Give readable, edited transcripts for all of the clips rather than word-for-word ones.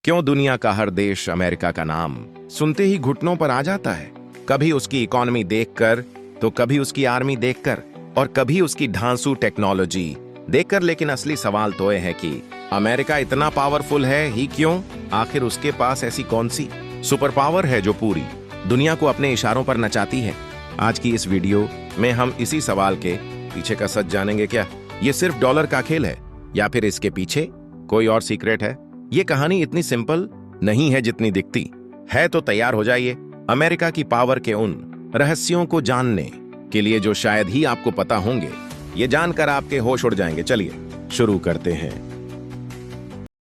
क्यों दुनिया का हर देश अमेरिका का नाम सुनते ही घुटनों पर आ जाता है? कभी उसकी इकोनॉमी देखकर, तो कभी उसकी आर्मी देखकर, और कभी उसकी ढांसू टेक्नोलॉजी देखकर। लेकिन असली सवाल तो यह है कि अमेरिका इतना पावरफुल है ही क्यों? आखिर उसके पास ऐसी कौन सी सुपर पावर है जो पूरी दुनिया को अपने इशारों पर नचाती है? आज की इस वीडियो में हम इसी सवाल के पीछे का सच जानेंगे। क्या ये सिर्फ डॉलर का खेल है या फिर इसके पीछे कोई और सीक्रेट है? ये कहानी इतनी सिंपल नहीं है जितनी दिखती है। तो तैयार हो जाइए अमेरिका की पावर के उन रहस्यों को जानने के लिए जो शायद ही आपको पता होंगे। ये जानकर आपके होश उड़ जाएंगे। चलिए शुरू करते हैं।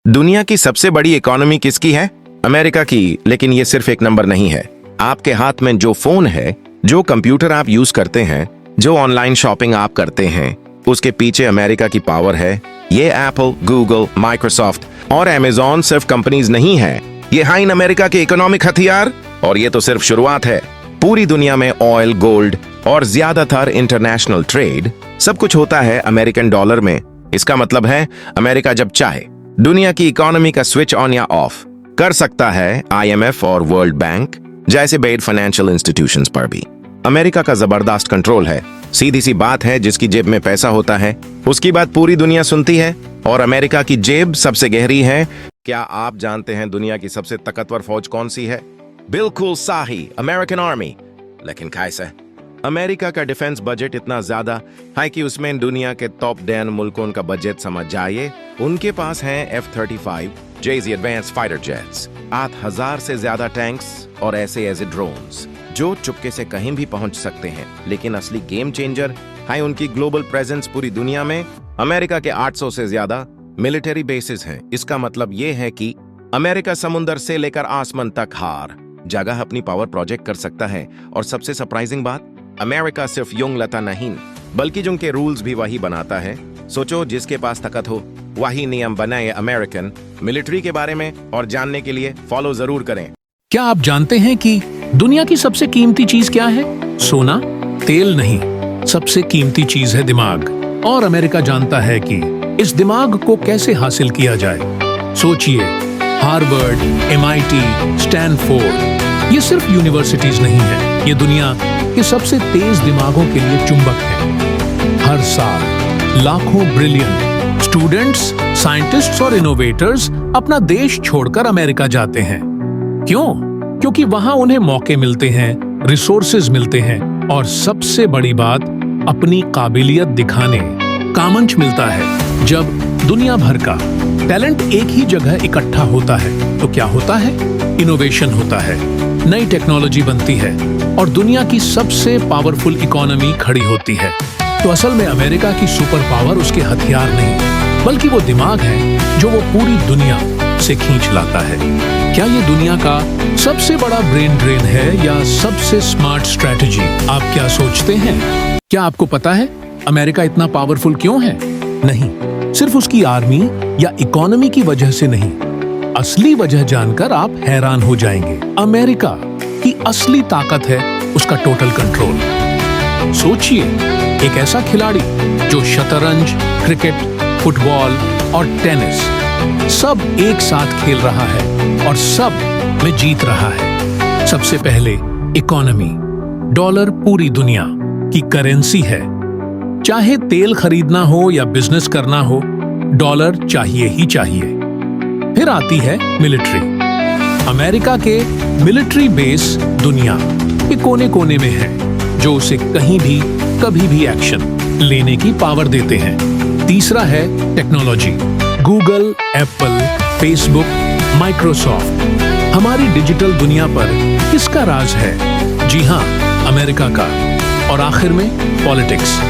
दुनिया की सबसे बड़ी इकोनॉमी किसकी है? अमेरिका की। लेकिन ये सिर्फ एक नंबर नहीं है। आपके हाथ में जो फोन है, जो कंप्यूटर आप यूज करते हैं, जो ऑनलाइन शॉपिंग आप करते हैं, उसके पीछे अमेरिका की पावर है। ये एप्पल, गूगल, माइक्रोसॉफ्ट और अमेज़न सिर्फ कंपनीज नहीं है, ये हैं इन अमेरिका के इकोनॉमिक हथियार। और ये तो सिर्फ शुरुआत है। पूरी दुनिया में ऑयल, गोल्ड और ज्यादातर इंटरनेशनल ट्रेड सब कुछ होता है अमेरिकन डॉलर में। इसका मतलब है अमेरिका जब चाहे दुनिया की इकोनॉमी का स्विच ऑन या ऑफ कर सकता है। IMF और वर्ल्ड बैंक जैसे बड़े फाइनेंशियल इंस्टीट्यूशंस पर भी अमेरिका का जबरदस्त कंट्रोल है। सीधी सी बात है, जिसकी जेब में पैसा होता है उसकी बात पूरी दुनिया सुनती है, और अमेरिका की जेब सबसे गहरी है। क्या आप जानते हैं दुनिया की सबसे ताकतवर फौज कौन सी है? बिल्कुल सही, अमेरिकन आर्मी। लेकिन कैसे? अमेरिका का डिफेंस बजट इतना ज्यादा है कि उसमें दुनिया के टॉप 10 मुल्कों का बजट समझ जाइए। उनके पास हैं F-35 जैसी एडवांस फाइटर जेट्स, 8,000 से ज्यादा टैंक्स और ऐसे ड्रोन्स जो चुपके से कहीं भी पहुंच सकते हैं। लेकिन असली गेम चेंजर है उनकी ग्लोबल प्रेजेंस। पूरी दुनिया में अमेरिका के 800 से ज्यादा मिलिट्री बेसिस हैं। इसका मतलब यह है कि अमेरिका समुद्र से लेकर आसमान तक हर जगह अपनी पावर प्रोजेक्ट कर सकता है। और सबसे सरप्राइजिंग बात, अमेरिका सिर्फ यूं लता नहीं, बल्कि जिनके रूल्स भी वही बनाता है। सोचो, जिसके पास ताकत हो वही नियम बनाए। अमेरिकन मिलिट्री के बारे में और जानने के लिए फॉलो जरूर करें। क्या आप जानते हैं कि दुनिया की सबसे कीमती चीज क्या है? सोना, तेल नहीं, सबसे कीमती चीज है दिमाग। और अमेरिका जानता है कि इस दिमाग को कैसे हासिल किया जाए। सोचिए, हार्वर्ड, MIT, स्टैनफोर्ड, ये सिर्फ यूनिवर्सिटीज नहीं है, ये दुनिया के सबसे तेज दिमागों के लिए चुंबक है। हर साल लाखों ब्रिलियंट स्टूडेंट्स, साइंटिस्ट्स और इनोवेटर्स अपना देश छोड़कर अमेरिका जाते हैं। क्यों? क्योंकि वहां उन्हें मौके मिलते हैं, रिसोर्सेज मिलते हैं, और सबसे बड़ी बात, अपनी काबिलियत दिखाने का मंच मिलता है। जब दुनिया भर का टैलेंट एक ही जगह इकट्ठा होता है तो क्या होता है? इनोवेशन होता है, नई टेक्नोलॉजी बनती है और दुनिया की सबसे पावरफुल इकोनॉमी खड़ी होती है। तो असल में अमेरिका की सुपर पावर उसके हथियार नहीं, बल्कि वो दिमाग है जो वो पूरी दुनिया से खींच लाता है। क्या ये दुनिया का सबसे बड़ा ब्रेन ड्रेन है या सबसे स्मार्ट स्ट्रैटेजी? आप क्या सोचते हैं? क्या आपको पता है अमेरिका इतना पावरफुल क्यों है? नहीं, सिर्फ उसकी आर्मी या इकोनॉमी की वजह से नहीं। असली वजह जानकर आप हैरान हो जाएंगे। अमेरिका की असली ताकत है उसका टोटल कंट्रोल। सोचिए, एक ऐसा खिलाड़ी जो शतरंज, क्रिकेट, फुटबॉल और टेनिस सब एक साथ खेल रहा है और सब में जीत रहा है। सबसे पहले इकोनॉमी। डॉलर पूरी दुनिया की करेंसी है। चाहे तेल खरीदना हो या बिजनेस करना हो, डॉलर चाहिए ही चाहिए। फिर आती है मिलिट्री। अमेरिका के मिलिट्री बेस दुनिया के कोने कोने में है, जो उसे कहीं भी कभी भी एक्शन लेने की पावर देते हैं। तीसरा है technology. Google, Apple, Facebook, Microsoft. हमारी डिजिटल दुनिया पर किसका राज है? जी हाँ, अमेरिका का। और आखिर में पॉलिटिक्स।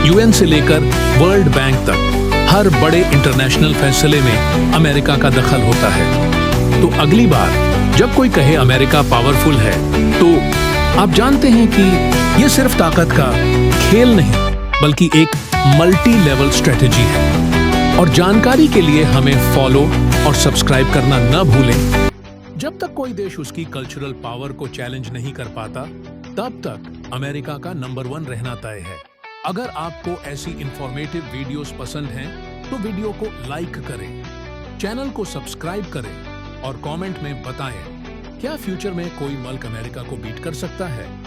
UN से लेकर वर्ल्ड बैंक तक हर बड़े इंटरनेशनल फैसले में अमेरिका का दखल होता है। तो अगली बार जब कोई कहे अमेरिका पावरफुल है, तो आप जानते हैं कि ये सिर्फ ताकत का खेल नहीं, बल्कि एक मल्टी लेवल स्ट्रेटेजी है। और जानकारी के लिए हमें फॉलो और सब्सक्राइब करना न भूलें। जब तक कोई देश उसकी कल्चरल पावर को चैलेंज नहीं कर पाता, तब तक अमेरिका का नंबर 1 रहना तय है। अगर आपको ऐसी इंफॉर्मेटिव वीडियोस पसंद हैं, तो वीडियो को लाइक करें, चैनल को सब्सक्राइब करें और कमेंट में बताएं, क्या फ्यूचर में कोई मुल्क अमेरिका को बीट कर सकता है?